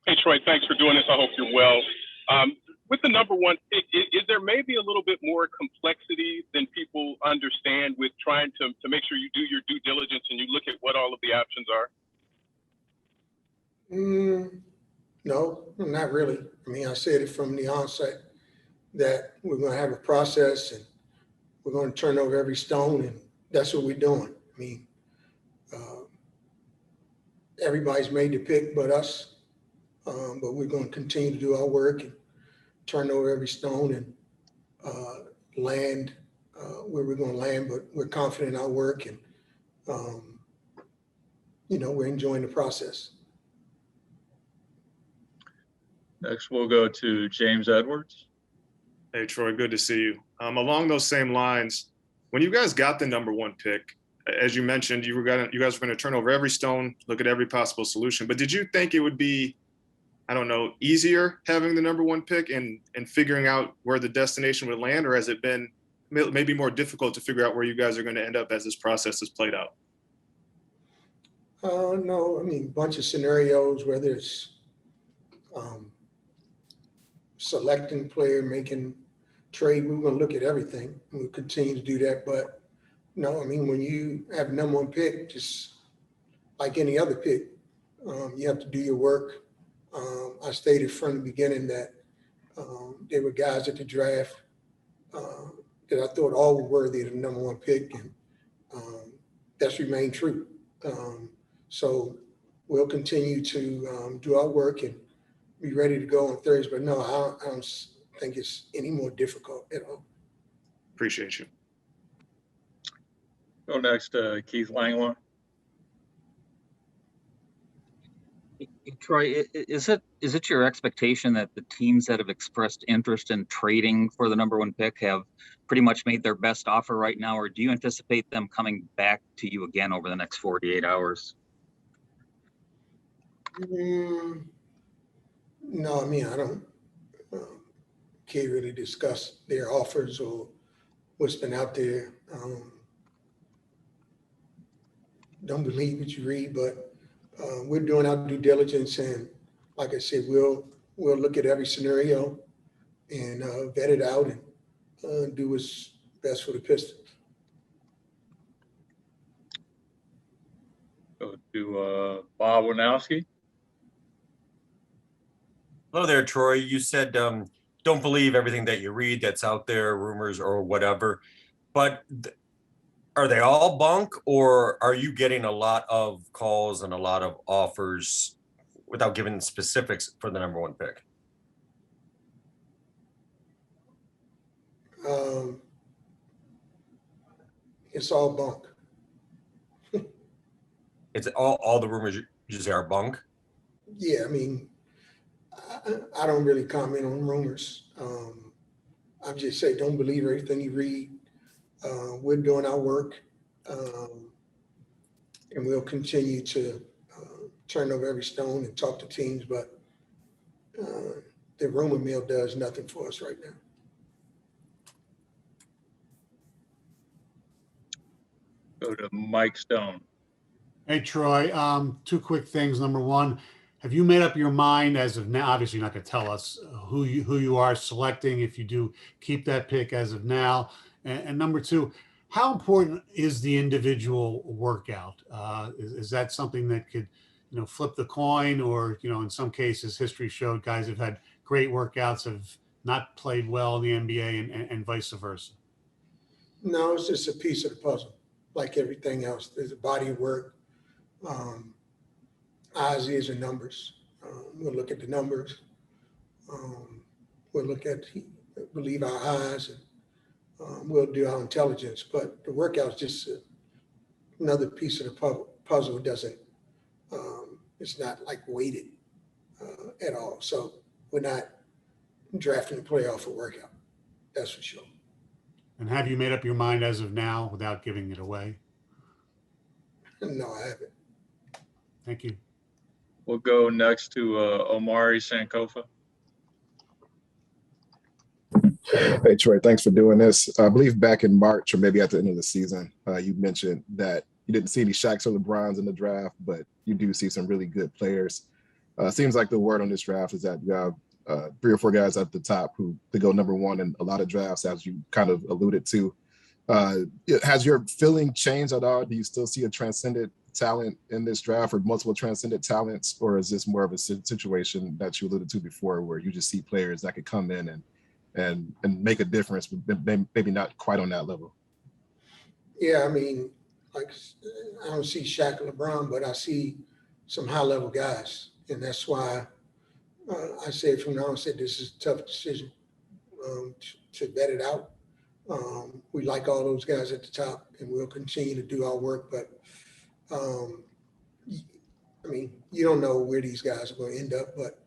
Hey, Troy, thanks for doing this. I hope you're well. With the number one pick, is there maybe a little bit more complexity than people understand with trying to make sure you do your due diligence and you look at what all of the options are? No, not really. I mean, I said it from the onset that we're going to have a process and we're going to turn over every stone, and that's what we're doing. I mean, everybody's made the pick but us, but we're going to continue to do our work and turn over every stone and land where we're going to land, but we're confident in our work and, we're enjoying the process. Next, we'll go to James Edwards. Hey, Troy, good to see you. Along those same lines, when you guys got the number one pick, as you mentioned, you guys were going to turn over every stone, look at every possible solution. But did you think it would be, I don't know, easier having the number one pick and figuring out where the destination would land, or has it been maybe more difficult to figure out where you guys are going to end up as this process has played out? No, I mean, a bunch of scenarios, whether it's selecting player, making trade, we're going to look at everything. We'll continue to do that. But no, I mean, when you have a number one pick, just like any other pick, you have to do your work. I stated from the beginning that there were guys at the draft that I thought all were worthy of the number one pick, and that's remained true. So we'll continue to do our work and be ready to go on Thursday. But no, I don't think it's any more difficult at all. Appreciate you. Go next to Keith Langler. Troy, is it your expectation that the teams that have expressed interest in trading for the number one pick have pretty much made their best offer right now, or do you anticipate them coming back to you again over the next 48 hours? No, I mean, I don't can't really discuss their offers or what's been out there. Don't believe what you read, but we're doing our due diligence, and like I said, we'll look at every scenario and vet it out and do what's best for the Pistons. Go to Bob Winowski. Hello there, Troy. You said don't believe everything that you read that's out there, rumors or whatever, but are they all bunk, or are you getting a lot of calls and a lot of offers without giving specifics for the number one pick? It's all bunk. It's all the rumors you say are bunk? Yeah, I mean, I don't really comment on rumors. I just say don't believe everything you read. We're doing our work, and we'll continue to turn over every stone and talk to teams, but the rumor mill does nothing for us right now. Go to Mike Stone. Hey, Troy, two quick things. Number one, have you made up your mind as of now? Obviously, you're not going to tell us who you are selecting if you do keep that pick as of now. And number two, how important is the individual workout? Is that something that could, flip the coin, or, in some cases, history showed guys have had great workouts, have not played well in the NBA and vice versa? No, it's just a piece of the puzzle, like everything else. There's a body of work, eyes, ears, and numbers. We'll look at the numbers. We'll look at, believe our eyes, and we'll do our intelligence. But the workout's just another piece of the puzzle. Doesn't, it's not like weighted at all. So we're not drafting a player off a workout. That's for sure. And have you made up your mind as of now without giving it away? No, I haven't. Thank you. We'll go next to Omari Sankofa. Hey, Troy, thanks for doing this. I believe back in March or maybe at the end of the season, you mentioned that you didn't see any Shaqs or LeBrons in the draft, but you do see some really good players. Seems like the word on this draft is that you have 3 or 4 guys at the top who could go number 1 in a lot of drafts, as you kind of alluded to. Has your feeling changed at all? Do you still see a transcendent talent in this draft, or multiple transcendent talents, or is this more of a situation that you alluded to before, where you just see players that could come in and make a difference, but maybe not quite on that level? Yeah, I mean, like, I don't see Shaq or LeBron, but I see some high-level guys, and that's why I said from now on, this is a tough decision to vet it out. We like all those guys at the top, and we'll continue to do our work, but I mean, you don't know where these guys are going to end up, but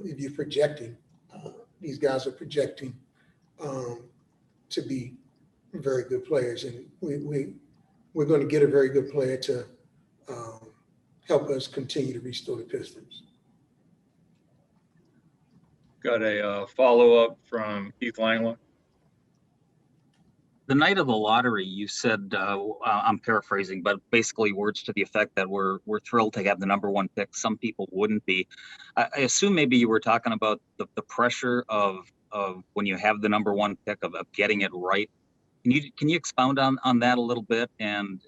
if you're projecting, these guys are projecting to be very good players, and we're going to get a very good player to help us continue to restore the Pistons. Got a follow-up from Keith Langland. The night of the lottery, you said, I'm paraphrasing, but basically words to the effect that we're thrilled to have the number 1 pick. Some people wouldn't be. I assume maybe you were talking about the pressure of when you have the number 1 pick of getting it right. Can you expound on that a little bit, and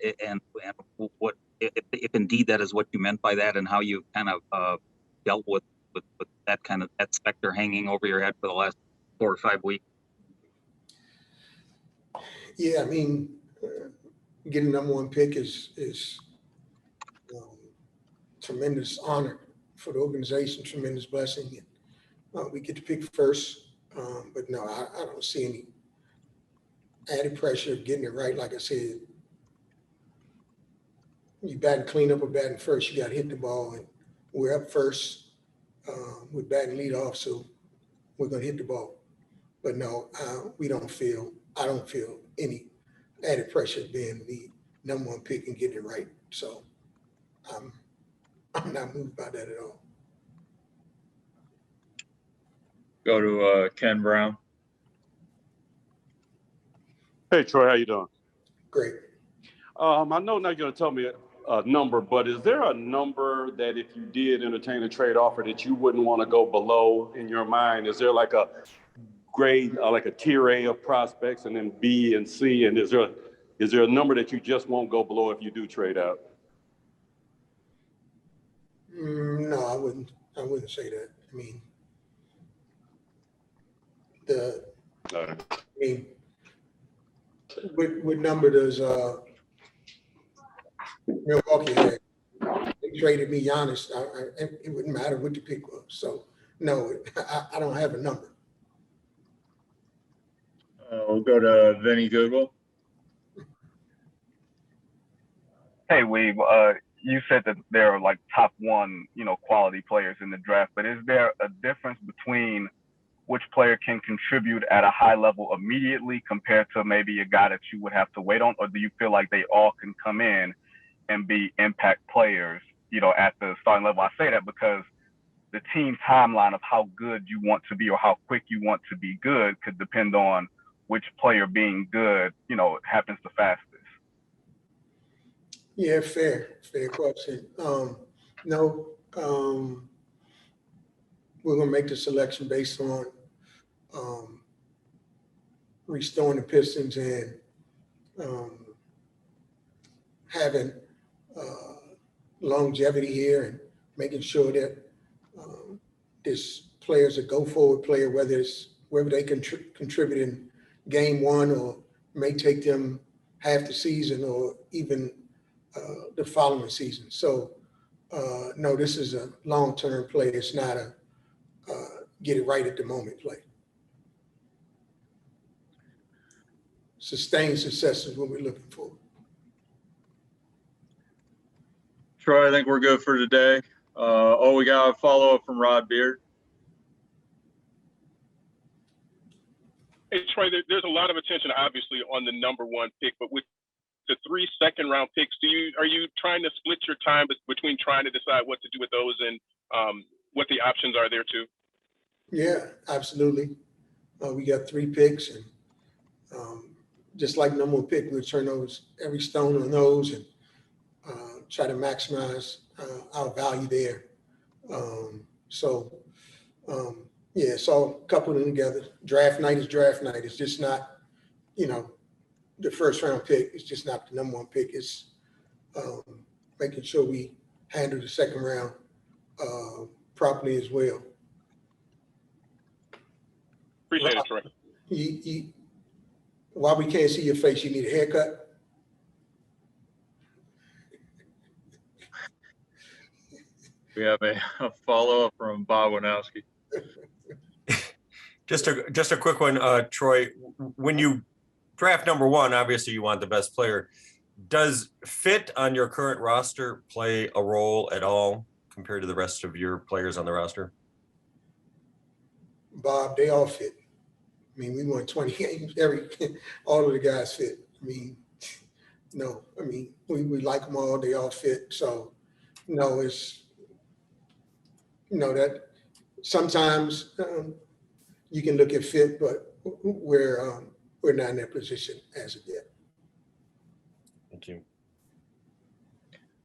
what if indeed that is what you meant by that, and how you kind of dealt with that kind of that specter hanging over your head for the last 4 or 5 weeks? Yeah, I mean, getting number 1 pick is tremendous honor for the organization, tremendous blessing. And, we get to pick first, but no, I don't see any added pressure of getting it right. Like I said, you batting cleanup or batting first, you got to hit the ball, and we're up first. We're batting lead off, so we're going to hit the ball. But no, I don't feel any added pressure of being the number 1 pick and getting it right. So I'm not moved by that at all. Go to Ken Brown. Hey, Troy, how you doing? Great. I know not going to tell me a number, but is there a number that if you did entertain a trade offer that you wouldn't want to go below in your mind? Is there like a grade, like a tier A of prospects, and then B and C, and is there a number that you just won't go below if you do trade out? No, I wouldn't say that. I mean, what number does Milwaukee have? They traded me Giannis. It wouldn't matter what the pick was. So no, I don't have a number. We'll go to Vinny Goodwill. Hey, Weave, you said that there are like top 1, quality players in the draft, but is there a difference between which player can contribute at a high level immediately compared to maybe a guy that you would have to wait on? Or do you feel like they all can come in and be impact players, at the starting level? I say that because the team timeline of how good you want to be or how quick you want to be good could depend on which player being good, happens the fastest. Yeah, fair question. No, we're going to make the selection based on restoring the Pistons and having longevity here, and making sure that this player's a go-forward player, whether they contribute in game 1 or may take them half the season or even the following season. So no, this is a long-term play. It's not a get it right at the moment play. Sustained success is what we're looking for. Troy, I think we're good for today. We got a follow-up from Rod Beard. Hey, Troy, there's a lot of attention, obviously, on the number 1 pick, but with the 3 second-round picks, are you trying to split your time between trying to decide what to do with those and what the options are there too? Yeah, absolutely. We got 3 picks, and just like number 1 pick, we'll turn every stone on those and try to maximize our value there. So, yeah, it's all coupled in together. Draft night is draft night. It's just not, the first round pick. It's just not the number one pick. It's making sure we handle the second round properly as well. Appreciate it, Troy. While we can't see your face, you need a haircut? We have a follow-up from Bob Winowski. Just a quick one, Troy. When you draft number one, obviously you want the best player. Does fit on your current roster play a role at all compared to the rest of your players on the roster? Bob, they all fit. I mean, we won 20 games. All of the guys fit. I mean, no. I mean, we like them all. They all fit. So, no, it's that sometimes you can look at fit, but we're not in that position as of yet. Thank you.